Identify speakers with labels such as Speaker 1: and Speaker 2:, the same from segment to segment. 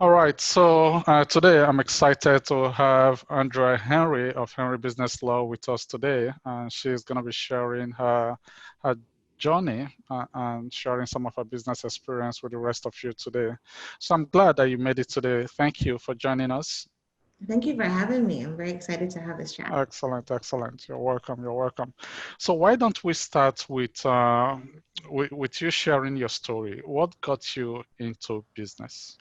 Speaker 1: All right, so today I'm excited to have Andrea Henry of Henry Business Law with us today. She's going to be sharing her journey and sharing some of her business experience with the rest of you today. So I'm glad that you made it today. Thank you for joining us.
Speaker 2: Thank you for having me. I'm very excited to have this chat.
Speaker 1: Excellent, excellent. You're welcome. You're welcome. So why don't we start with you sharing your story? What got you into business?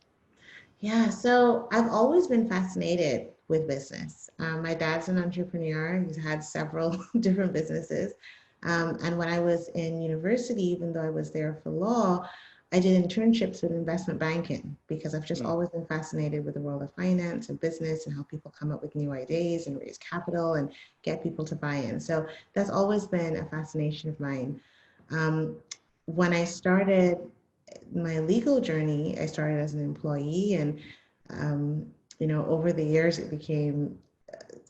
Speaker 2: Yeah, so I've always been fascinated with business. My dad's an entrepreneur. He's had several different businesses. And when I was in university, even though I was there for law, I did internships with investment banking because I've just
Speaker 1: Mm,
Speaker 2: always been fascinated with the world of finance and business and how people come up with new ideas and raise capital and get people to buy in. So that's always been a fascination of mine. Um, when I started my legal journey, I started as an employee, and um, over the years, it became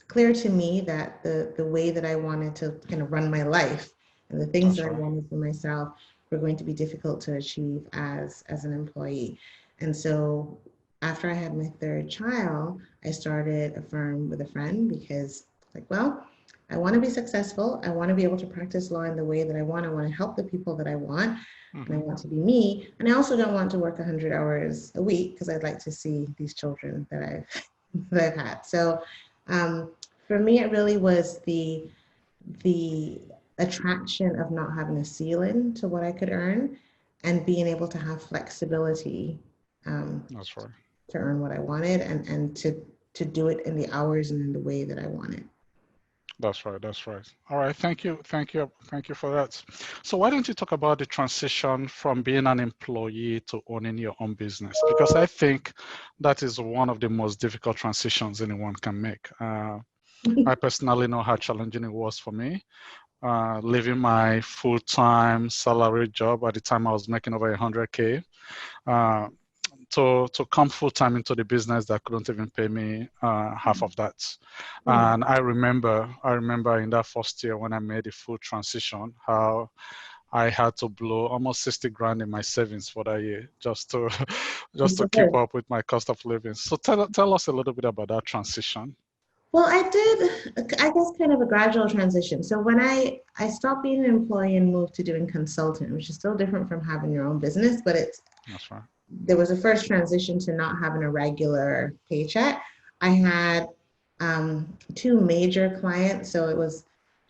Speaker 2: clear to me that the way that I wanted to kind of run my life and the things
Speaker 1: that's
Speaker 2: that I
Speaker 1: right.
Speaker 2: wanted for myself were going to be difficult to achieve as an employee. And so after I had my third child, I started a firm with a friend because, like, well, I want to be successful. I want to be able to practice law in the way that I want. I want to help the people that I want, and I
Speaker 1: Hmm.
Speaker 2: want to be me. And I also don't want to work 100 hours a week because I'd like to see these children that I've that I've had. So um, for me, it really was the attraction of not having a ceiling to what I could earn and being able to have flexibility um,
Speaker 1: That's right.
Speaker 2: to earn what I wanted and to do it in the hours and in the way that I wanted.
Speaker 1: That's right. That's right. All right. Thank you. Thank you. Thank you for that. So why don't you talk about the transition from being an employee to owning your own business? Because I think that is one of the most difficult transitions anyone can make. I personally know how challenging it was for me, leaving my full-time salary job. At the time I was making over 100K. Uh, to come full time into the business that couldn't even pay me half of that.
Speaker 2: Mm.
Speaker 1: And I remember in that first year when I made the full transition, how I had to blow almost 60 grand in my savings for that year just to just to keep up with my cost of living. So tell us a little bit about that transition.
Speaker 2: Well, I did, I guess, kind of a gradual transition. So when I stopped being an employee and moved to doing consulting, which is still different from having your own business, but it's
Speaker 1: That's right.
Speaker 2: there was a first transition to not having a regular paycheck. I had two major clients, so it was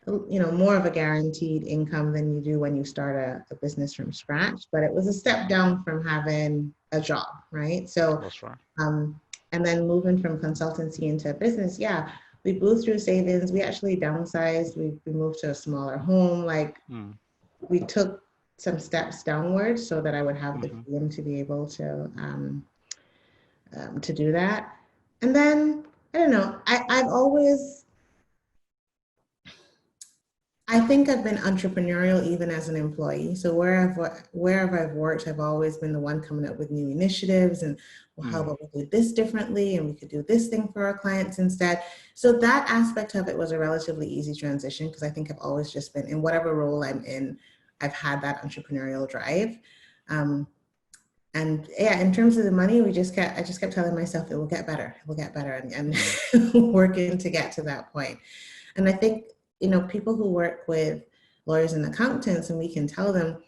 Speaker 2: more of a guaranteed income than you do when you start a business from scratch. But it was a step down from having a job, right? So
Speaker 1: That's right.
Speaker 2: um, and then moving from consultancy into business, yeah, we blew through savings. We actually downsized. We moved to a smaller home. Like
Speaker 1: Mm.
Speaker 2: we took some steps downwards so that I would have the
Speaker 1: Hmm.
Speaker 2: freedom to be able to do that. And then I don't know. I've always I think I've been entrepreneurial even as an employee. So wherever I've worked, I've always been the one coming up with new initiatives and, well, how
Speaker 1: Mm.
Speaker 2: about we do this differently and we could do this thing for our clients instead. So that aspect of it was a relatively easy transition because I think I've always just been in whatever role I'm in, I've had that entrepreneurial drive. Um, and yeah, in terms of the money, I just kept telling myself it will get better, it will get better,
Speaker 1: Mm.
Speaker 2: and working to get to that point. And I think, people who work with lawyers and accountants, and we can tell them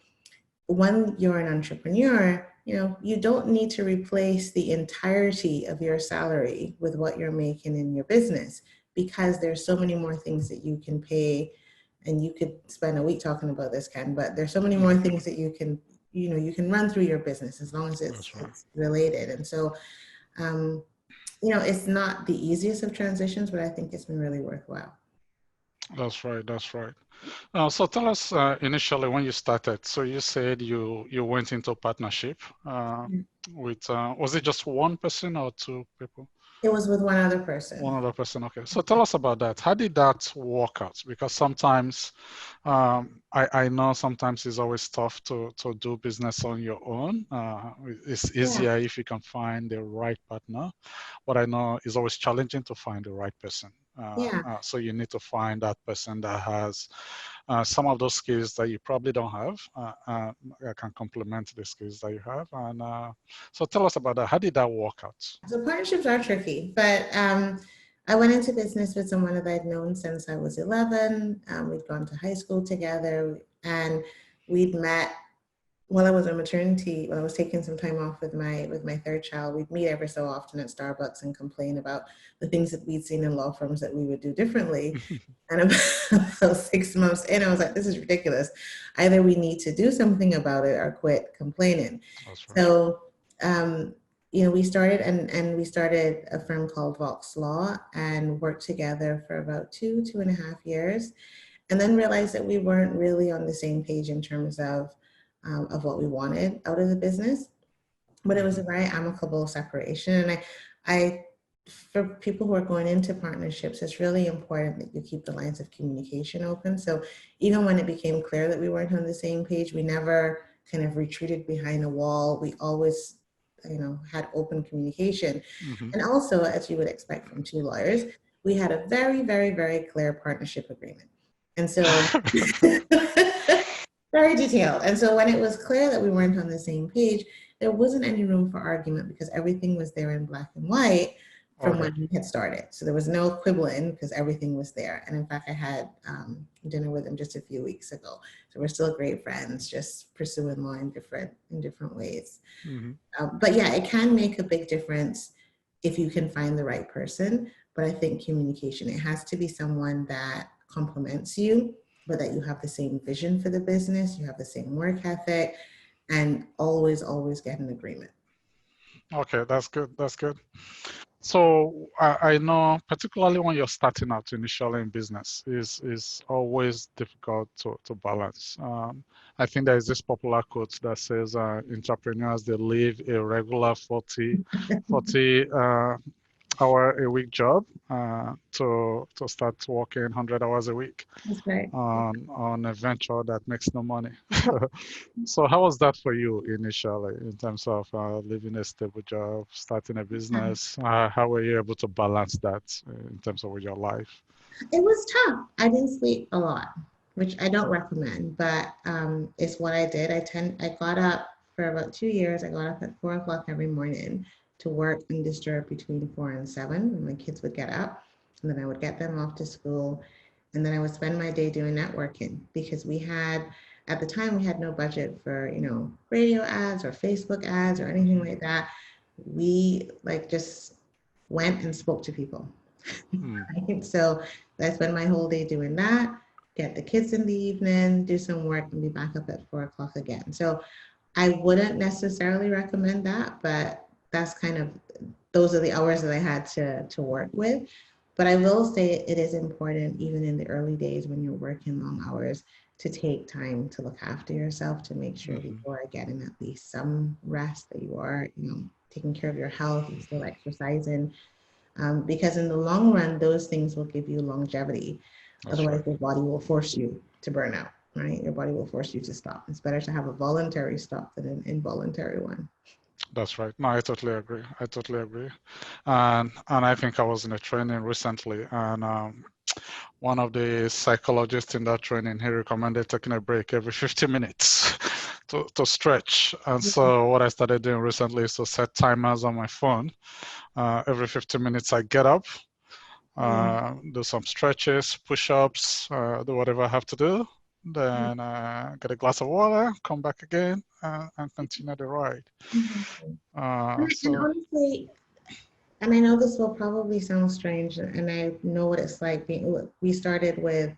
Speaker 2: when you're an entrepreneur, you don't need to replace the entirety of your salary with what you're making in your business because there's so many more things that you can pay. And you could spend a week talking about this, Ken, but there's so many more
Speaker 1: Mm.
Speaker 2: things that you can run through your business as long as
Speaker 1: That's right.
Speaker 2: it's related. And so, um, it's not the easiest of transitions, but I think it's been really worthwhile.
Speaker 1: That's right. That's right. So tell us initially when you started. So you said you went into partnership with was it just one person or two people?
Speaker 2: It was with one other
Speaker 1: One
Speaker 2: person.
Speaker 1: other person. Okay. So tell us about that. How did that work out? Because sometimes I know sometimes it's always tough to do business on your own. It's
Speaker 2: Yeah.
Speaker 1: easier if you can find the right partner, but I know it's always challenging to find the right person.
Speaker 2: Yeah.
Speaker 1: So you need to find that person that has some of those skills that you probably don't have, that can complement the skills that you have. And so tell us about that. How did that work out?
Speaker 2: So partnerships are tricky, but I went into business with someone that I'd known since I was 11. We'd gone to high school together, and we'd met while I was on maternity. When I was taking some time off with my third child, we'd meet every so often at Starbucks and complain about the things that we'd seen in law firms that we would do differently. And about 6 months in, I was like, this is ridiculous. Either we need to do something about it or quit complaining.
Speaker 1: That's right.
Speaker 2: So, um, we started and we started a firm called Vox Law and worked together for about 2.5 years, and then realized that we weren't really on the same page in terms of what we wanted out of the business. But it was a
Speaker 1: Mm-hmm.
Speaker 2: very amicable separation. And I for people who are going into partnerships, it's really important that you keep the lines of communication open. So even when it became clear that we weren't on the same page, we never kind of retreated behind a wall. We always, had open communication.
Speaker 1: Mm-hmm.
Speaker 2: And also, as you would expect from two lawyers, we had a very, very, very clear partnership agreement. And so very detailed. And so when it was clear that we weren't on the same page, there wasn't any room for argument because everything was there in black and white from
Speaker 1: Okay.
Speaker 2: when we had started. So there was no quibbling because everything was there. And in fact, I had dinner with him just a few weeks ago. So we're still great friends, just pursuing law in different ways.
Speaker 1: Mm-hmm.
Speaker 2: But yeah, it can make a big difference if you can find the right person. But I think communication, it has to be someone that complements you, but that you have the same vision for the business, you have the same work ethic, and always, always get an agreement.
Speaker 1: Okay, that's good. That's good. So I know, particularly when you're starting out initially in business, is always difficult to balance. I think there is this popular quote that says entrepreneurs, they live a regular 40 hour a week job to start working 100 hours a week
Speaker 2: That's right.
Speaker 1: on a venture that makes no money. So how was that for you initially in terms of leaving a stable job, starting a business? How were you able to balance that in terms of with your life?
Speaker 2: It was tough. I didn't sleep a lot, which I don't recommend, but it's what I did. I got up for about 2 years. I got up at 4 o'clock every morning to work undisturbed between 4 and 7 when my kids would get up. And then I would get them off to school. And then I would spend my day doing networking because at the time, we had no budget for, radio ads or Facebook ads or anything
Speaker 1: Hmm.
Speaker 2: like that. We like just went and spoke to people.
Speaker 1: Hmm.
Speaker 2: Right? So I spend my whole day doing that, get the kids in the evening, do some work, and be back up at 4 o'clock again. So I wouldn't necessarily recommend that, but that's kind of those are the hours that I had to work with. But I will say it is important, even in the early days when you're working long hours, to take time to look after yourself, to make sure that
Speaker 1: Hmm.
Speaker 2: you are getting at least some rest, that you are, taking care of your health and still exercising, because in the long run, those things will give you longevity.
Speaker 1: That's
Speaker 2: Otherwise,
Speaker 1: right.
Speaker 2: your body will force you to burn out, right? Your body will force you to stop. It's better to have a voluntary stop than an involuntary one.
Speaker 1: That's right. No, I totally agree. I totally agree. And I think I was in a training recently, and one of the psychologists in that training, he recommended taking a break every 50 minutes to stretch. And so what I started doing recently is to set timers on my phone. Every 15 minutes, I get up,
Speaker 2: Yeah.
Speaker 1: do some stretches, push-ups, do whatever I have to do. Then get a glass of water, come back again, and continue the ride.
Speaker 2: Mhm.
Speaker 1: Uh,
Speaker 2: And
Speaker 1: so,
Speaker 2: honestly, and I know this will probably sound strange, and I know what it's like. We started with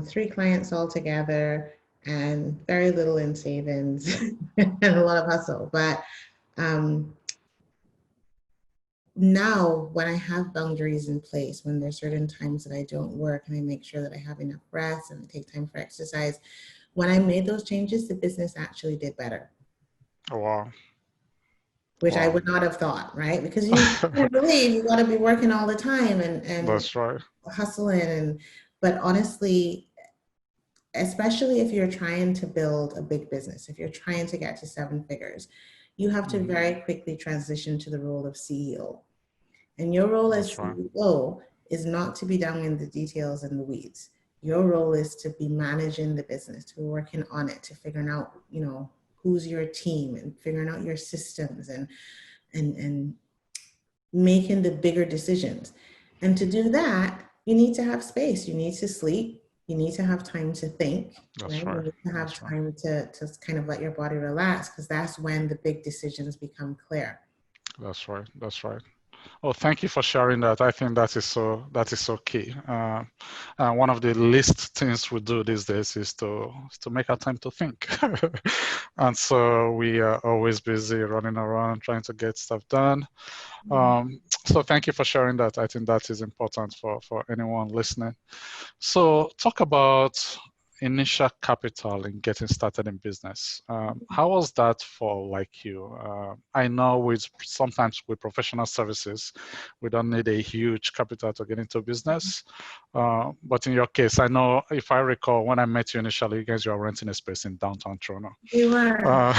Speaker 2: 3 clients all together and very little in savings and a lot of hustle. But um, now when I have boundaries in place, when there's certain times that I don't work and I make sure that I have enough rest and I take time for exercise, when I made those changes, the business actually did better,
Speaker 1: wow,
Speaker 2: which I
Speaker 1: wow.
Speaker 2: would not have thought, right? Because you can't believe you got to be working all the time and
Speaker 1: That's right.
Speaker 2: hustling. But honestly, especially if you're trying to build a big business, if you're trying to get to 7 figures, you have to
Speaker 1: Hmm.
Speaker 2: very quickly transition to the role of CEO. And your role as
Speaker 1: That's right.
Speaker 2: CEO is not to be down in the details and the weeds. Your role is to be managing the business, to be working on it, to figuring out, who's your team and figuring out your systems and making the bigger decisions. And to do that, you need to have space. You need to sleep. You need to have time to think,
Speaker 1: That's
Speaker 2: right? You
Speaker 1: right.
Speaker 2: need to have
Speaker 1: That's right.
Speaker 2: time to kind of let your body relax, because that's when the big decisions become clear.
Speaker 1: That's right. That's right. Oh, thank you for sharing that. I think that is so key. One of the least things we do these days is to make our time to think, and so we are always busy running around trying to get stuff done. So thank you for sharing that. I think that is important for anyone listening. So talk about initial capital in getting started in business. How was that for like you? I know sometimes with professional services, we don't need a huge capital to get into business. But in your case, I know if I recall when I met you initially, you guys were renting a space in downtown Toronto.
Speaker 2: We were.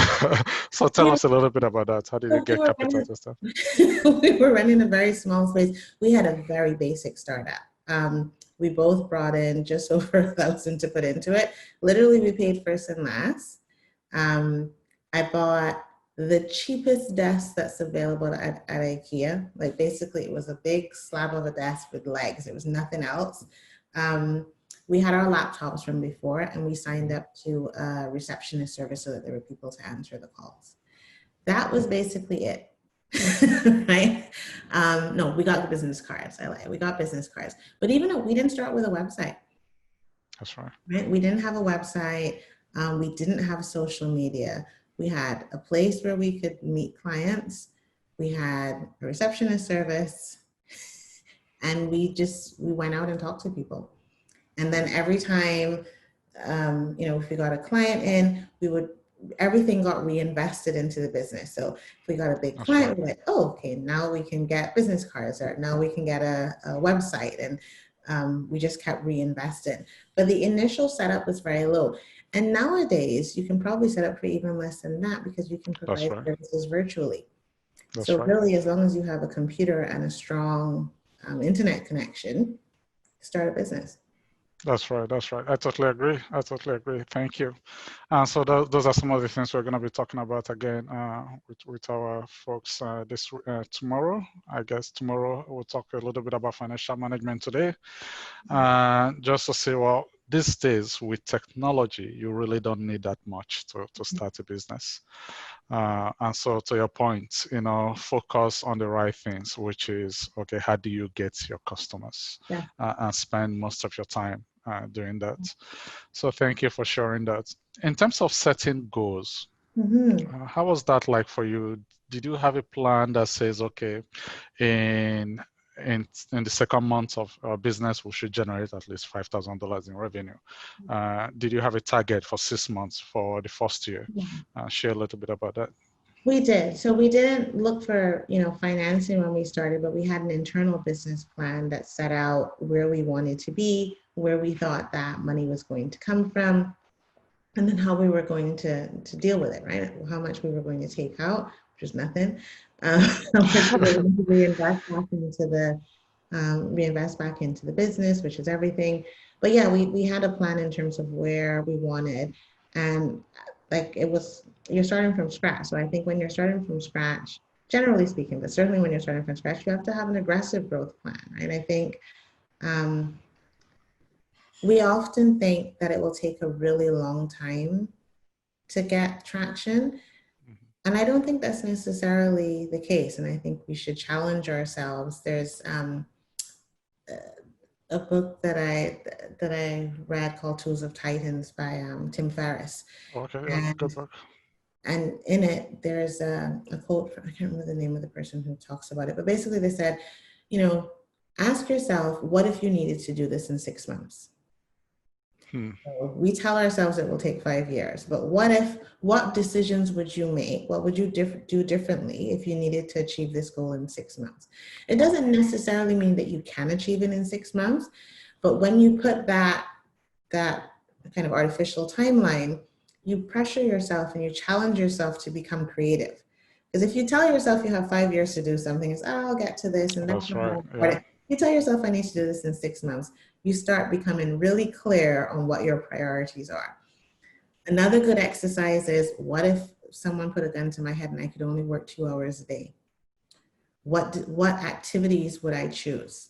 Speaker 1: So tell us a little bit about that. How did you get capital to start?
Speaker 2: We were renting a very small space. We had a very basic startup. We both brought in just over $1,000 to put into it. Literally, we paid first and last. I bought the cheapest desk that's available at IKEA. Like basically, it was a big slab of a desk with legs. It was nothing else. We had our laptops from before, and we signed up to a receptionist service so that there were people to answer the calls. That was basically it. Right? No, we got the business cards. We got business cards. But even though we didn't start with a website.
Speaker 1: That's right.
Speaker 2: Right? We didn't have a website. We didn't have social media. We had a place where we could meet clients. We had a receptionist service. And we went out and talked to people. And then every time, if we got a client in, everything got reinvested into the business. So if we got a big client, right, we're like, oh, okay, now we can get business cards, or now we can get a website. And we just kept reinvesting. But the initial setup was very low. And nowadays, you can probably set up for even less than that, because you can provide services virtually. So really, as long as you have a computer and a strong internet connection, start a business.
Speaker 1: That's right. That's right. I totally agree. Thank you. So those are some of the things we're going to be talking about again with our folks tomorrow. I guess tomorrow we'll talk a little bit about financial management today. Just to say, well, these days with technology, you really don't need that much to start a business. And so to your point, focus on the right things, which is, okay, how do you get your customers and spend most of your time doing that. So thank you for sharing that. In terms of setting goals, how was that like for you? Did you have a plan that says, okay, in the second month of our business, we should generate at least $5,000 in revenue? Did you have a target for 6 months for the first year? Share a little bit about that.
Speaker 2: We did. So we didn't look for, financing when we started, but we had an internal business plan that set out where we wanted to be, where we thought that money was going to come from, and then how we were going to deal with it, right? How much we were going to take out, which was nothing. How much we were going to reinvest back into the business, which is everything. But yeah, we had a plan in terms of where we wanted, and you're starting from scratch. So I think when you're starting from scratch, generally speaking, but certainly when you're starting from scratch, you have to have an aggressive growth plan, right? I think we often think that it will take a really long time to get traction. And I don't think that's necessarily the case. And I think we should challenge ourselves. There's a book that I read called Tools of Titans by Tim Ferriss.
Speaker 1: Okay, yeah, good book.
Speaker 2: And in it, there's a quote, I can't remember the name of the person who talks about it, but basically they said, ask yourself, what if you needed to do this in 6 months? So we tell ourselves it will take 5 years, but what decisions would you make? What would you do differently if you needed to achieve this goal in 6 months? It doesn't necessarily mean that you can achieve it in 6 months, but when you put that kind of artificial timeline, you pressure yourself and you challenge yourself to become creative. Because if you tell yourself you have 5 years to do something, it's, I'll get to this, and that's right. You tell yourself, I need to do this in 6 months. You start becoming really clear on what your priorities are. Another good exercise is, what if someone put a gun to my head and I could only work 2 hours a day? What activities would I choose?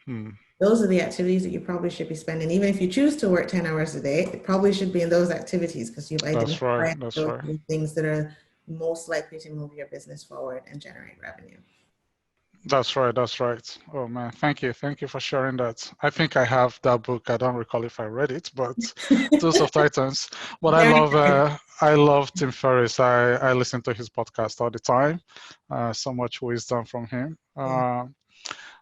Speaker 1: Hmm.
Speaker 2: Those are the activities that you probably should be spending. Even if you choose to work 10 hours a day, it probably should be in those activities because you've
Speaker 1: That's right.
Speaker 2: identified
Speaker 1: That's
Speaker 2: those
Speaker 1: right.
Speaker 2: things that are most likely to move your business forward and generate revenue.
Speaker 1: That's right. That's right. Oh man, thank you. Thank you for sharing that. I think I have that book. I don't recall if I read it, but Tools of Titans. But
Speaker 2: Very good.
Speaker 1: I love Tim Ferriss. I listen to his podcast all the time. So much wisdom from him.
Speaker 2: Yeah.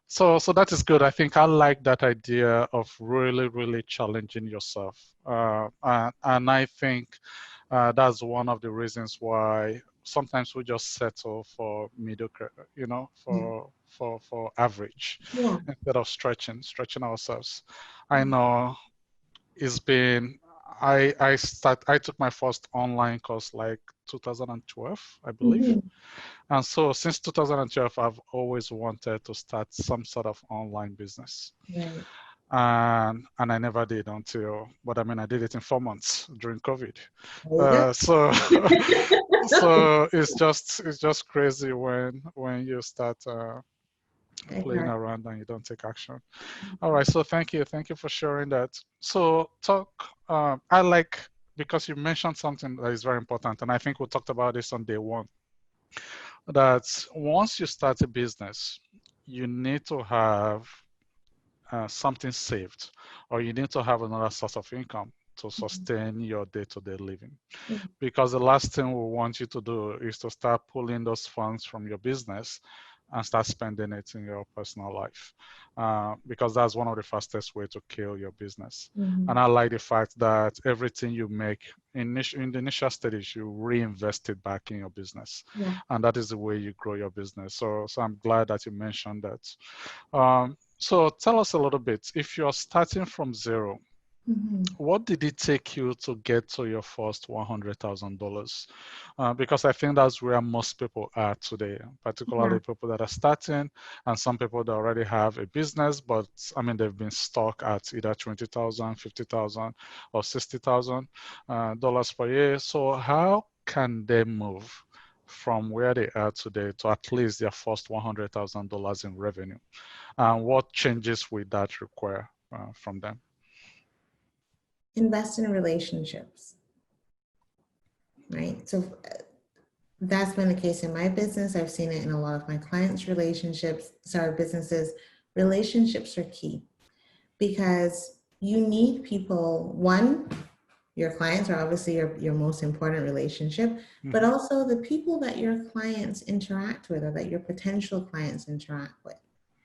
Speaker 1: So that is good. I think I like that idea of really, really challenging yourself. And I think that's one of the reasons why sometimes we just settle for mediocre, for average
Speaker 2: Yeah.
Speaker 1: instead of stretching ourselves. I know it's been I took my first online course like 2012, I believe.
Speaker 2: Mm-hmm.
Speaker 1: And so since 2012, I've always wanted to start some sort of online business.
Speaker 2: Right.
Speaker 1: And I never did until, but I mean, I did it in 4 months during COVID.
Speaker 2: There you go.
Speaker 1: So so it's just crazy when you start playing
Speaker 2: Exactly.
Speaker 1: around and you don't take action. All right, so thank you for sharing that. So I like, because you mentioned something that is very important, and I think we talked about this on day one, that once you start a business, you need to have something saved, or you need to have another source of income to sustain your day-to-day living.
Speaker 2: Mhm.
Speaker 1: Because the last thing we want you to do is to start pulling those funds from your business and start spending it in your personal life, because that's one of the fastest way to kill your business. And
Speaker 2: Mhm.
Speaker 1: I like the fact that everything you make in the initial stages, you reinvest it back in your business,
Speaker 2: Yeah.
Speaker 1: and that is the way you grow your business. So I'm glad that you mentioned that. So tell us a little bit, if you're starting from zero,
Speaker 2: Mhm.
Speaker 1: what did it take you to get to your first $100,000? Because I think that's where most people are today,
Speaker 2: Yeah.
Speaker 1: particularly people that are starting, and some people that already have a business, but I mean, they've been stuck at either 20,000, 50,000, or $60,000 per year. So how can they move from where they are today to at least their first $100,000 in revenue? And what changes will that require from them?
Speaker 2: Invest in relationships, right? So that's been the case in my business. I've seen it in a lot of my clients' businesses. Relationships are key because you need people. One, your clients are obviously your most important relationship, but
Speaker 1: Mm-hmm.
Speaker 2: also the people that your clients interact with or that your potential clients interact with,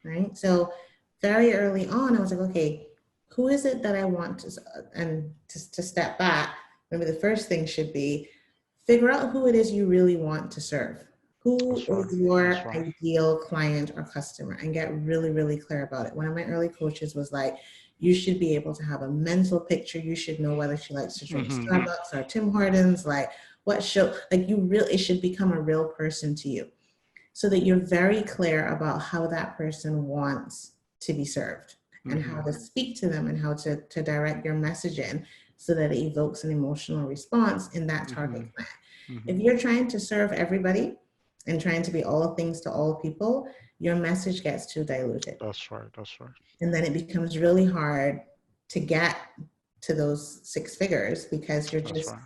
Speaker 2: right? So very early on, I was like, okay, who is it that I want to, and to step back, maybe the first thing should be figure out who it is you really want to serve. Who
Speaker 1: That's right.
Speaker 2: is
Speaker 1: That's
Speaker 2: your
Speaker 1: right.
Speaker 2: ideal client or customer, and get really, really clear about it. One of my early coaches was like, you should be able to have a mental picture. You should know whether she likes to drink
Speaker 1: Mm-hmm.
Speaker 2: Starbucks or Tim Hortons, like what show, like you really, it should become a real person to you so that you're very clear about how that person wants to be served and how
Speaker 1: Mm-hmm.
Speaker 2: to speak to them and how to direct your messaging so that it evokes an emotional response in that
Speaker 1: Mm-hmm.
Speaker 2: target client.
Speaker 1: Mm-hmm.
Speaker 2: If you're trying to serve everybody and trying to be all things to all people, your message gets too diluted.
Speaker 1: That's right. That's right.
Speaker 2: And then it becomes really hard to get to those six figures because you're
Speaker 1: That's
Speaker 2: just
Speaker 1: right.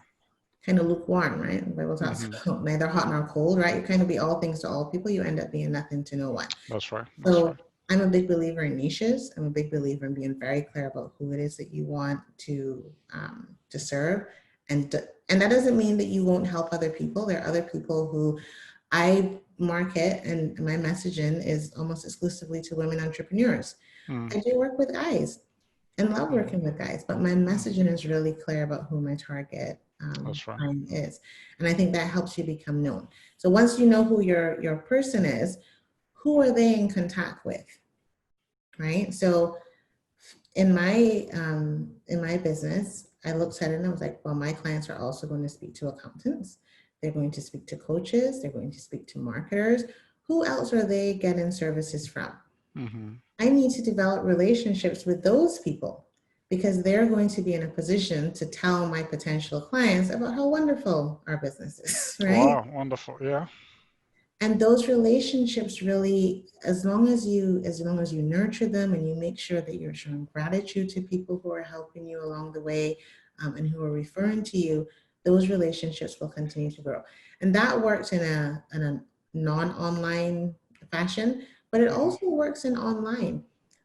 Speaker 2: kind of lukewarm, right? The Bible talks
Speaker 1: Mm-hmm.
Speaker 2: about neither hot nor cold, right? You kind of be all things to all people. You end up being nothing to no one.
Speaker 1: That's right. That's
Speaker 2: So
Speaker 1: right.
Speaker 2: I'm a big believer in niches. I'm a big believer in being very clear about who it is that you want to serve, and and that doesn't mean that you won't help other people. There are other people who I market, and my messaging is almost exclusively to women entrepreneurs.
Speaker 1: Mm-hmm.
Speaker 2: I do work with guys and love
Speaker 1: Mm-hmm.
Speaker 2: working with guys, but my
Speaker 1: Mm-hmm.
Speaker 2: messaging is really clear about who my target
Speaker 1: That's right.
Speaker 2: client is, and I think that helps you become known. So once you know who your person is, who are they in contact with, right? So in my business, I looked at it and I was like, well, my clients are also going to speak to accountants. They're going to speak to coaches. They're going to speak to marketers. Who else are they getting services from?
Speaker 1: Mm-hmm.
Speaker 2: I need to develop relationships with those people because they're going to be in a position to tell my potential clients about how wonderful our business is, right?
Speaker 1: Wow, wonderful. Yeah.
Speaker 2: And those relationships really, as long as you nurture them and you make sure that you're showing gratitude to people who are helping you along the way, and who are referring to you, those relationships will continue to grow. And that works in a non-online fashion, but it
Speaker 1: Mm-hmm.
Speaker 2: also works in online.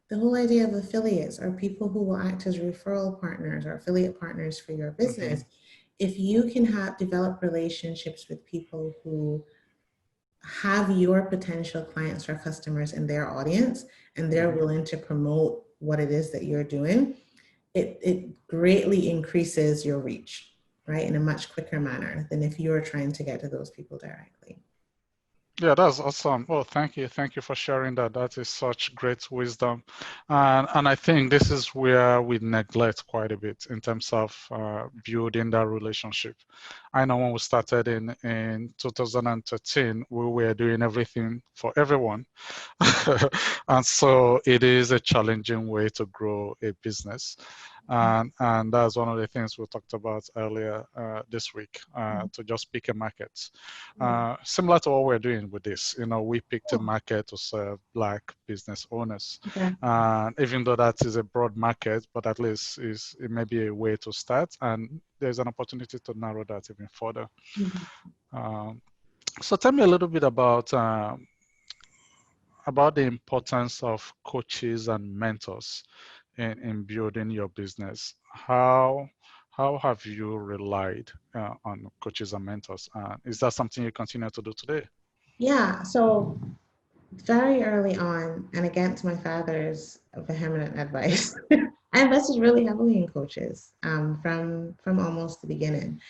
Speaker 2: The whole idea of affiliates are people who will act as referral partners or affiliate partners for your
Speaker 1: Mm-hmm.
Speaker 2: business. If you can have develop relationships with people who have your potential clients or customers in their audience and they're
Speaker 1: Mm-hmm.
Speaker 2: willing to promote what it is that you're doing, it greatly increases your reach, right, in a much quicker manner than if you're trying to get to those people directly.
Speaker 1: Yeah, that's awesome. Oh, thank you. Thank you for sharing that. That is such great wisdom. And I think this is where we neglect quite a bit in terms of building that relationship. I know when we started in 2013, we were doing everything for everyone. And so it is a challenging way to grow a business. And that's one of the things we talked about earlier this week, to just pick a market.
Speaker 2: Yeah.
Speaker 1: Similar to what we're doing with this, we picked a market to serve Black business owners.
Speaker 2: Okay.
Speaker 1: And even though that is a broad market, but at least it may be a way to start, and there's an opportunity to narrow that even further.
Speaker 2: Mhm.
Speaker 1: Um, so tell me a little bit about the importance of coaches and mentors in building your business. How have you relied on coaches and mentors? Is that something you continue to do today?
Speaker 2: Yeah. So very early on, and against my father's vehement advice, I invested really heavily in coaches, from almost the beginning.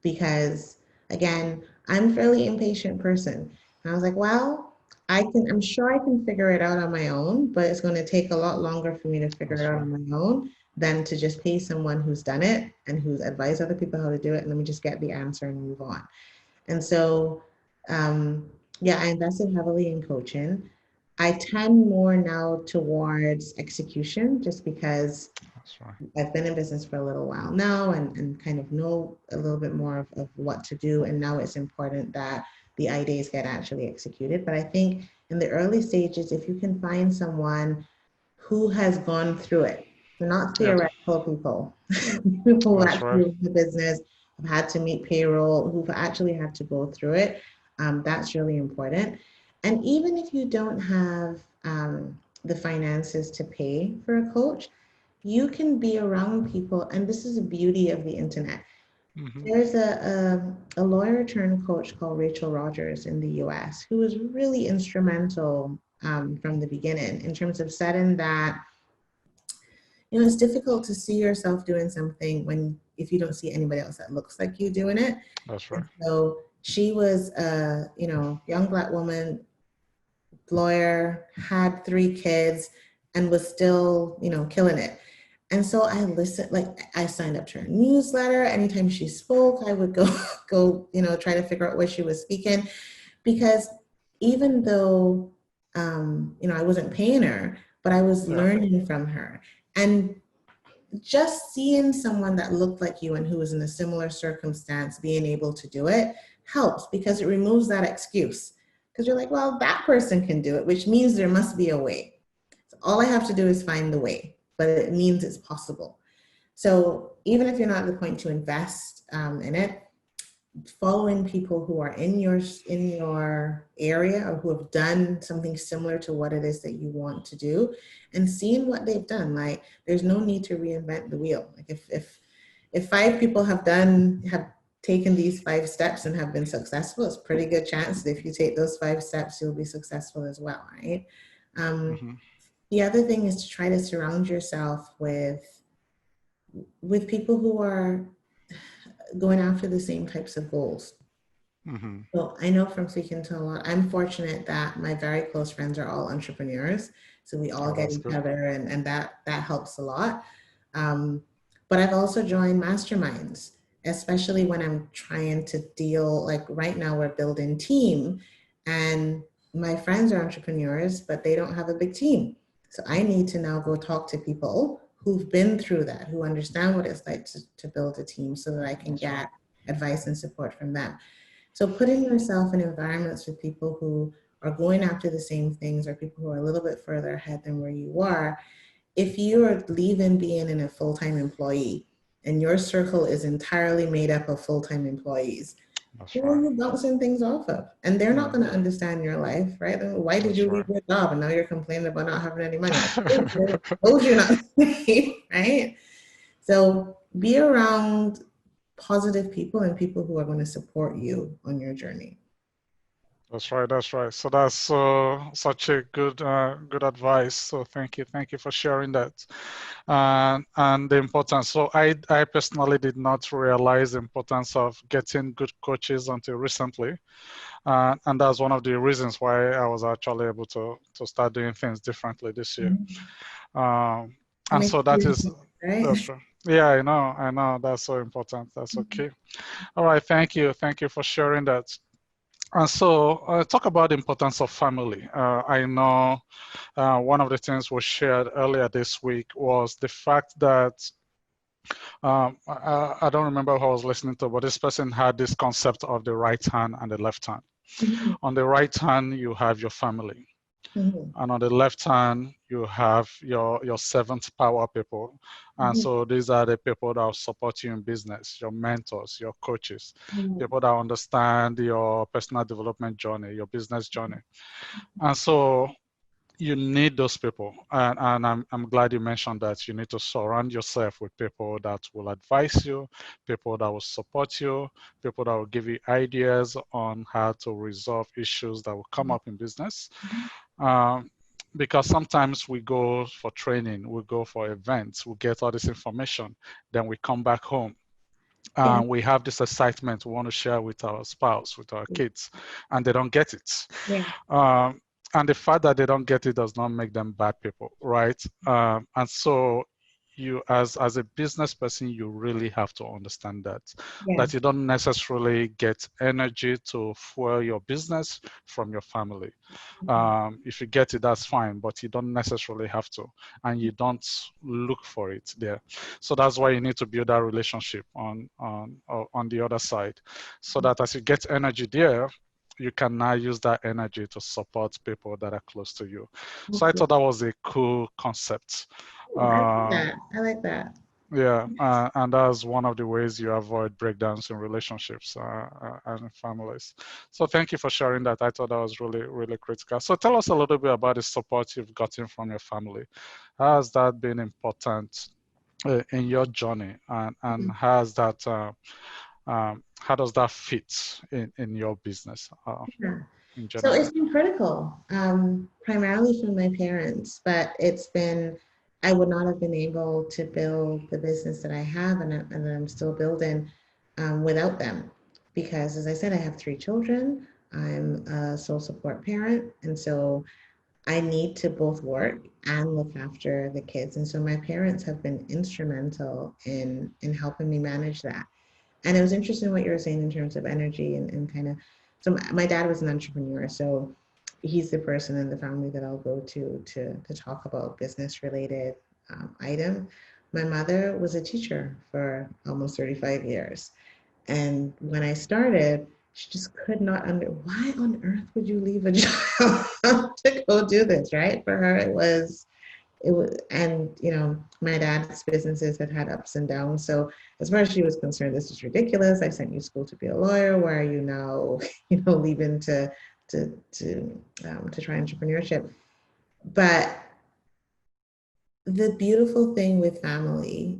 Speaker 2: Because again, I'm a fairly impatient person. And I was like, well, I'm sure I can figure it out on my own, but it's going to take a lot longer for me to figure it
Speaker 1: That's
Speaker 2: out
Speaker 1: right.
Speaker 2: on my own than to just pay someone who's done it and who's advised other people how to do it. And let me just get the answer and move on. And so, um, yeah, I invested heavily in coaching. I tend more now towards execution just because
Speaker 1: That's right.
Speaker 2: I've been in business for a little while now and kind of know a little bit more of what to do. And now it's important that the ideas get actually executed. But I think in the early stages, if you can find someone who has gone through it, so not
Speaker 1: Yeah,
Speaker 2: theoretical people, who
Speaker 1: that's right.
Speaker 2: actually in the business have had to meet payroll, who've actually had to go through it, that's really important. And even if you don't have the finances to pay for a coach, you can be around people, and this is the beauty of the internet.
Speaker 1: Hmm.
Speaker 2: There's a lawyer turned coach called Rachel Rogers in the US who was really instrumental, from the beginning in terms of setting that, it's difficult to see yourself doing something when if you don't see anybody else that looks like you doing it.
Speaker 1: That's right.
Speaker 2: And so she was a, young Black woman, lawyer, had 3 kids, and was still, killing it. And so I listened, like I signed up to her newsletter. Anytime she spoke, I would go, go, try to figure out where she was speaking. Because even though, I wasn't paying her, but I was
Speaker 1: Yeah.
Speaker 2: learning from her. And just seeing someone that looked like you and who was in a similar circumstance being able to do it helps because it removes that excuse. Because you're like, well, that person can do it, which means there must be a way. So all I have to do is find the way, but it means it's possible. So even if you're not at the point to invest, in it, following people who are in your area or who have done something similar to what it is that you want to do and seeing what they've done. Like there's no need to reinvent the wheel. Like if 5 people have taken these 5 steps and have been successful, it's a pretty good chance that if you take those 5 steps you'll be successful as well, right? um,
Speaker 1: Hmm.
Speaker 2: the other thing is to try to surround yourself with people who are going after the same types of goals.
Speaker 1: Hmm.
Speaker 2: Well, I know from speaking to a lot, I'm fortunate that my very close friends are all entrepreneurs. So we all
Speaker 1: Oh,
Speaker 2: get
Speaker 1: that's
Speaker 2: each
Speaker 1: good.
Speaker 2: other and that helps a lot. Um, but I've also joined masterminds, especially when I'm trying to deal, like right now we're building team and my friends are entrepreneurs, but they don't have a big team. So I need to now go talk to people who've been through that, who understand what it's like to build a team so that I can
Speaker 1: That's right.
Speaker 2: get advice and support from them. So putting yourself in environments with people who are going after the same things or people who are a little bit further ahead than where you are, if you're leaving being in a full-time employee and your circle is entirely made up of full-time employees,
Speaker 1: That's
Speaker 2: who are
Speaker 1: right.
Speaker 2: you bouncing things off of? And they're not
Speaker 1: Yeah,
Speaker 2: going to understand your life, right? Why did
Speaker 1: that's
Speaker 2: you leave
Speaker 1: right.
Speaker 2: your job and now you're complaining about not having any money? I told you not to leave, right? So be around positive people and people who are going to support you on your journey.
Speaker 1: That's right. That's right. So that's such a good advice. So thank you for sharing that, and the importance. So I personally did not realize the importance of getting good coaches until recently, and that's one of the reasons why I was actually able to start doing things differently this year.
Speaker 2: Mhm.
Speaker 1: Um,
Speaker 2: It
Speaker 1: and
Speaker 2: makes
Speaker 1: so
Speaker 2: a
Speaker 1: that
Speaker 2: huge
Speaker 1: is
Speaker 2: difference, right?
Speaker 1: that's true. Yeah, I know. That's so important. That's okay. All right. Thank you for sharing that. And so, talk about the importance of family. I know one of the things we shared earlier this week was the fact that I don't remember who I was listening to, but this person had this concept of the right hand and the left hand.
Speaker 2: Mhm.
Speaker 1: On the right hand, you have your family.
Speaker 2: Mhm.
Speaker 1: And on the left hand, you have your seventh power people. And
Speaker 2: Mhm.
Speaker 1: so these are the people that will support you in business, your mentors, your coaches,
Speaker 2: Mhm.
Speaker 1: people that understand your personal development journey, your business journey. And so you need those people. And I'm glad you mentioned that you need to surround yourself with people that will advise you, people that will support you, people that will give you ideas on how to resolve issues that will come up in business. Um, because sometimes we go for training, we go for events, we get all this information, then we come back home.
Speaker 2: Yeah.
Speaker 1: We have this excitement we want to share with our spouse, with our kids, and they don't get it.
Speaker 2: Yeah.
Speaker 1: Um, and the fact that they don't get it does not make them bad people, right? And so you as a business person, you really have to understand
Speaker 2: Yeah.
Speaker 1: that you don't necessarily get energy to fuel your business from your family. If you get it, that's fine, but you don't necessarily have to, and you don't look for it there. So that's why you need to build that relationship on the other side, so that as you get energy there, you can now use that energy to support people that are close to you. So I
Speaker 2: Absolutely.
Speaker 1: thought that was a cool concept.
Speaker 2: I like
Speaker 1: Uh,
Speaker 2: that. I like that.
Speaker 1: yeah, and that's one of the ways you avoid breakdowns in relationships and in families. So thank you for sharing that. I thought that was really, really critical. So tell us a little bit about the support you've gotten from your family. How has that been important in your journey, and how does that fit in your business
Speaker 2: Yeah.
Speaker 1: in
Speaker 2: So
Speaker 1: general?
Speaker 2: it's been critical, primarily from my parents, but it's been, I would not have been able to build the business that I have and that I'm still building without them. Because as I said, I have three children. I'm a sole support parent. And so I need to both work and look after the kids. And so my parents have been instrumental in helping me manage that. And it was interesting what you were saying in terms of energy and kind of. So my dad was an entrepreneur, so he's the person in the family that I'll go to talk about business related item. My mother was a teacher for almost 35 years, and when I started, she just could not under why on earth would you leave a job to go do this, right? For her, it was, and my dad's businesses had ups and downs. So as far as she was concerned, this is ridiculous. I sent you to school to be a lawyer. Why are you now leaving to try entrepreneurship? But the beautiful thing with family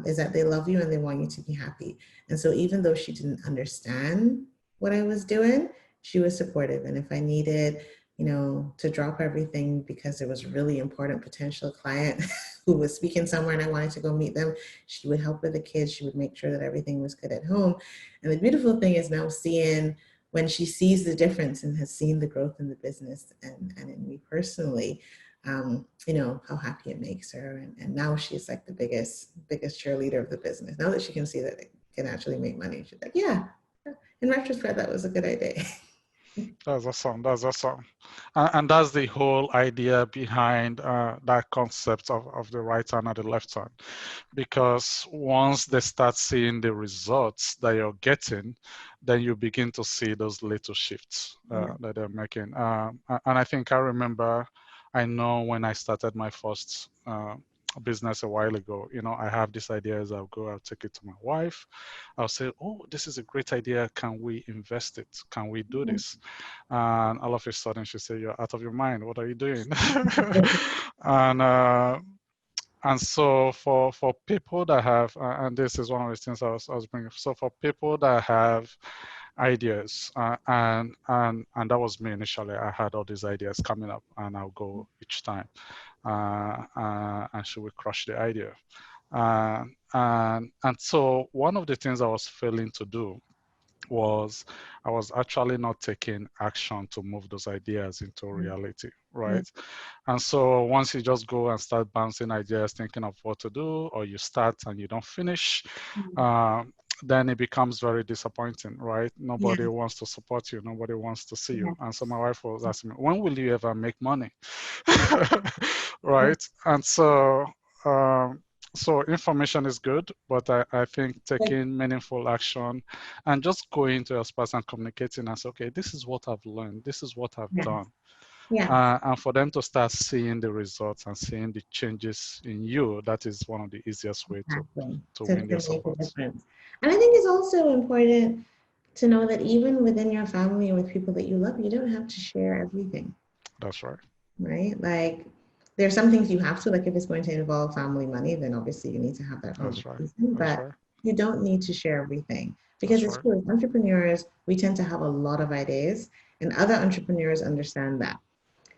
Speaker 2: is that they love you and they want you to be happy. And so even though she didn't understand what I was doing, she was supportive. And if I needed, to drop everything because there was a really important potential client who was speaking somewhere and I wanted to go meet them, she would help with the kids. She would make sure that everything was good at home. And the beautiful thing is now seeing when she sees the difference and has seen the growth in the business and in me personally, how happy it makes her. And now she's like the biggest cheerleader of the business. Now that she can see that it can actually make money, she's like, yeah, in retrospect, that was a good idea.
Speaker 1: That's awesome. That's awesome. And that's the whole idea behind that concept of the right hand and the left hand. Because once they start seeing the results that you're getting, then you begin to see those little shifts
Speaker 2: Yeah.
Speaker 1: that they're making. And I think I remember, I know when I started my first business a while ago, I have this idea as I'll take it to my wife. I'll say, oh, this is a great idea. Can we invest it? Can we do this? And all of a sudden she said, you're out of your mind. What are you doing? and so for people that have, and this is one of the things I was bringing. So for people that have ideas, and that was me initially. I had all these ideas coming up, and I'll go each time, and she would crush the idea. And so one of the things I was failing to do was I was actually not taking action to move those ideas into reality,
Speaker 2: Yeah.
Speaker 1: right? And so once you just go and start bouncing ideas, thinking of what to do, or you start and you don't finish, then it becomes very disappointing, right?
Speaker 2: Yeah.
Speaker 1: Nobody wants to support you. Nobody wants to see
Speaker 2: Yeah.
Speaker 1: you. And so my wife was asking me, when will you ever make money?
Speaker 2: Yeah.
Speaker 1: Right? And um, so information is good, but I think taking meaningful action and just going to your spouse and communicating and say, okay, this is what I've learned. This is what I've
Speaker 2: Yeah.
Speaker 1: done.
Speaker 2: Yeah.
Speaker 1: And for them to start seeing the results and seeing the changes in you, that is one of the easiest way
Speaker 2: Exactly.
Speaker 1: to
Speaker 2: To,
Speaker 1: win
Speaker 2: to
Speaker 1: their
Speaker 2: make a
Speaker 1: support.
Speaker 2: difference. And I think it's also important to know that even within your family and with people that you love, you don't have to share everything,
Speaker 1: That's right.
Speaker 2: right? Like there's some things you have to, like if it's going to involve family money, then obviously you need to have that
Speaker 1: That's right.
Speaker 2: conversation,
Speaker 1: That's
Speaker 2: but
Speaker 1: right.
Speaker 2: you don't need to share everything because
Speaker 1: That's
Speaker 2: it's
Speaker 1: right.
Speaker 2: true. As entrepreneurs, we tend to have a lot of ideas and other entrepreneurs understand that.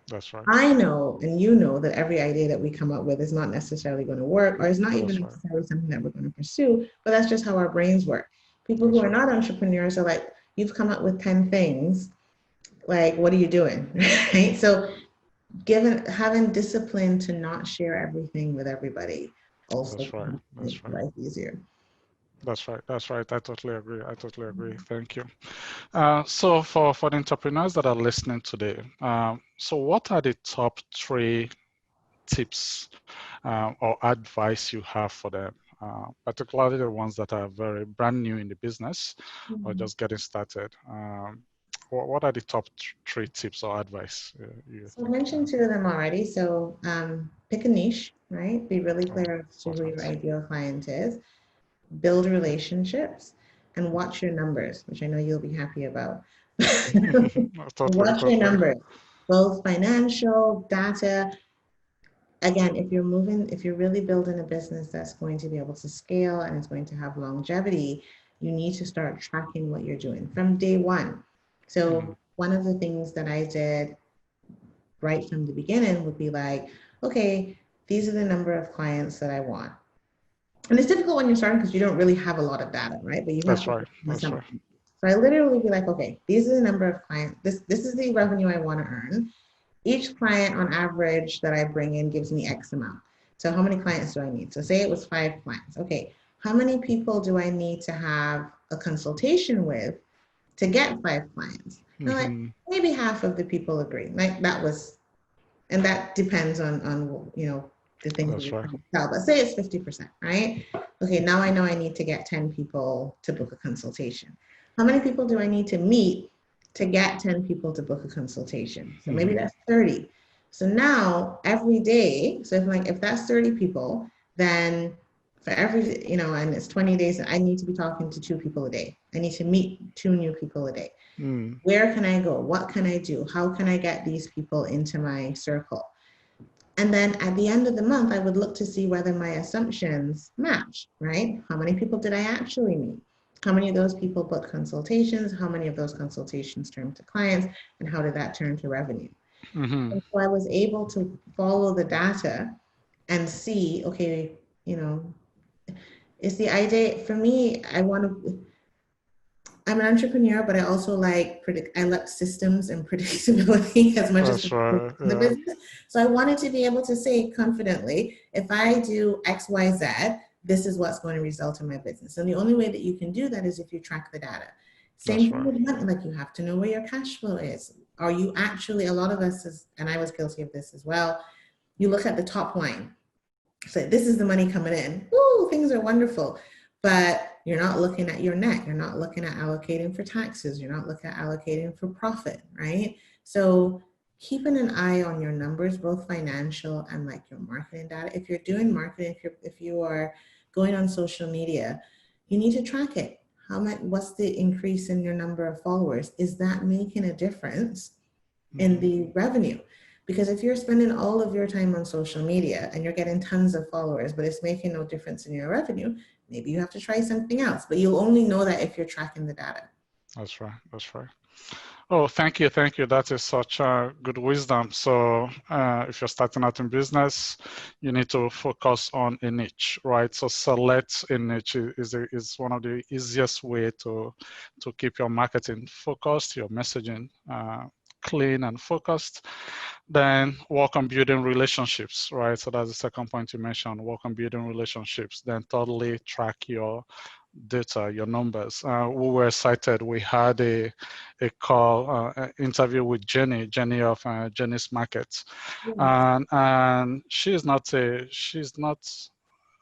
Speaker 1: That's right.
Speaker 2: I know, and you know, that every idea that we come up with is not necessarily going to work or is not even
Speaker 1: That's right.
Speaker 2: necessarily something that we're going to pursue, but that's just how our brains work. People who
Speaker 1: That's
Speaker 2: are
Speaker 1: right.
Speaker 2: not entrepreneurs are like, you've come up with 10 things. Like, what are you doing? Right? So, given having discipline to not share everything with everybody also
Speaker 1: That's right.
Speaker 2: can make
Speaker 1: That's right.
Speaker 2: life easier.
Speaker 1: That's right. That's right. I totally agree. I totally agree. Thank you. So for the entrepreneurs that are listening today, so what are the top three tips or advice you have for them, particularly the ones that are very brand new in the business or
Speaker 2: Mhm.
Speaker 1: just getting started? What are the top three tips or advice you
Speaker 2: So I
Speaker 1: think?
Speaker 2: mentioned two of them already. So pick a niche, right? Be really
Speaker 1: Oh,
Speaker 2: clear as to who your
Speaker 1: important.
Speaker 2: ideal client is. Build relationships, and watch your numbers, which I know you'll be happy about.
Speaker 1: Totally,
Speaker 2: Watch your
Speaker 1: totally.
Speaker 2: numbers, both financial, data. Again, if you're really building a business that's going to be able to scale and it's going to have longevity, you need to start tracking what you're doing from day one.
Speaker 1: Mm,
Speaker 2: So one of the things that I did right from the beginning would be like, okay, these are the number of clients that I want. And it's difficult when you're starting because you don't really have a lot of data, right? But you have
Speaker 1: that's
Speaker 2: to
Speaker 1: right. That's right.
Speaker 2: something. So I literally would be like, okay, these are the number of clients. This is the revenue I want to earn. Each client on average that I bring in gives me X amount. So how many clients do I need? So say it was 5 clients. Okay, how many people do I need to have a consultation with to get 5 clients? And like
Speaker 1: Hmm.
Speaker 2: maybe half of the people agree. Like that was, and that depends on the things that
Speaker 1: That's
Speaker 2: you're
Speaker 1: right.
Speaker 2: trying to tell. But say it's 50%, right? Okay, now I know I need to get 10 people to book a consultation. How many people do I need to meet to get 10 people to book a consultation? So maybe
Speaker 1: Hmm.
Speaker 2: that's 30. So now every day, so if that's 30 people, then for every, and it's 20 days, I need to be talking to 2 people a day. I need to meet 2 new people a day.
Speaker 1: Mm.
Speaker 2: Where can I go? What can I do? How can I get these people into my circle? And then at the end of the month, I would look to see whether my assumptions match, right? How many people did I actually meet? How many of those people booked consultations? How many of those consultations turned to clients? And how did that turn to revenue?
Speaker 1: Hmm.
Speaker 2: And so I was able to follow the data and see, okay, you know, it's the idea for me, I'm an entrepreneur, but I also I like systems and predictability as much as
Speaker 1: That's right.
Speaker 2: the
Speaker 1: Yeah.
Speaker 2: business. So I wanted to be able to say confidently, if I do X, Y, Z, this is what's going to result in my business. And the only way that you can do that is if you track the data. Same
Speaker 1: That's
Speaker 2: thing
Speaker 1: right.
Speaker 2: with money, like you have to know where your cash flow is. Are you actually, a lot of us, and I was guilty of this as well, you look at the top line. So this is the money coming in. Woo, things are wonderful. But you're not looking at your net. You're not looking at allocating for taxes. You're not looking at allocating for profit, right? So keeping an eye on your numbers, both financial and like your marketing data. If you're doing marketing, if you are going on social media, you need to track it. How much, what's the increase in your number of followers? Is that making a difference in
Speaker 1: Mm-hmm.
Speaker 2: the revenue? Because if you're spending all of your time on social media and you're getting tons of followers, but it's making no difference in your revenue, maybe you have to try something else. But you'll only know that if you're tracking the data.
Speaker 1: That's right. That's right. Oh, thank you. Thank you. That is such good wisdom. So if you're starting out in business, you need to focus on a niche, right? So select a niche is one of the easiest way to keep your marketing focused, your messaging clean and focused. Then work on building relationships, right? So that's the second point you mentioned, work on building relationships. Then thirdly, track your data, your numbers. We were cited, we had a call, interview with Jenny of Jenny's Markets.
Speaker 2: Yes.
Speaker 1: And she's not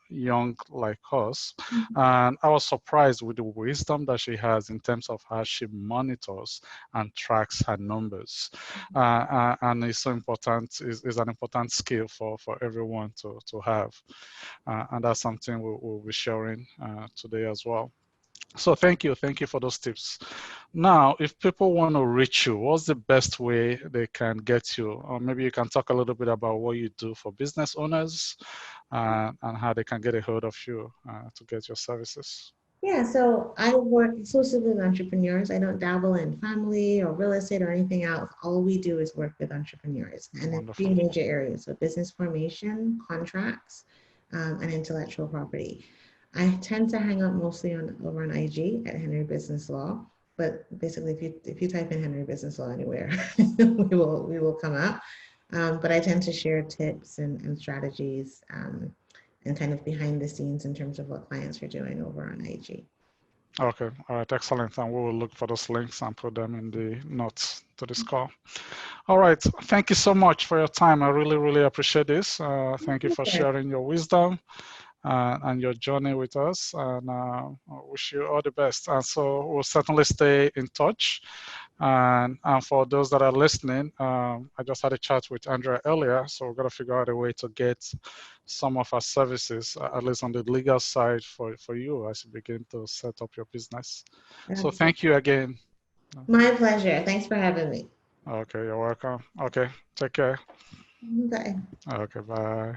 Speaker 1: young like us. And I was surprised with the wisdom that she has in terms of how she monitors and tracks her numbers. And it's so important, is an important skill for everyone to have. And that's something we'll be sharing today as well. So thank you for those tips. Now, if people want to reach you, what's the best way they can get you? Or maybe you can talk a little bit about what you do for business owners and how they can get a hold of you to get your services.
Speaker 2: Yeah, so I work exclusively with entrepreneurs. I don't dabble in family or real estate or anything else. All we do is work with entrepreneurs and in three
Speaker 1: Wonderful.
Speaker 2: major areas. So business formation, contracts, and intellectual property. I tend to hang out mostly over on IG at Henry Business Law. But basically, if you type in Henry Business Law anywhere, we will come up. But I tend to share tips and strategies and kind of behind the scenes in terms of what clients are doing over on IG.
Speaker 1: Okay, all right, excellent. And we will look for those links and put them in the notes to this call. All right, thank you so much for your time. I really, really appreciate this. Thank you for sharing your wisdom and your journey with us. And I wish you all the best. And so we'll certainly stay in touch. And for those that are listening, I just had a chat with Andrea earlier, so we're going to figure out a way to get some of our services, at least on the legal side, for you as you begin to set up your business. So
Speaker 2: Absolutely.
Speaker 1: thank you again.
Speaker 2: My pleasure. Thanks for having me.
Speaker 1: Okay, you're welcome. Okay, take care.
Speaker 2: Bye.
Speaker 1: Okay, bye.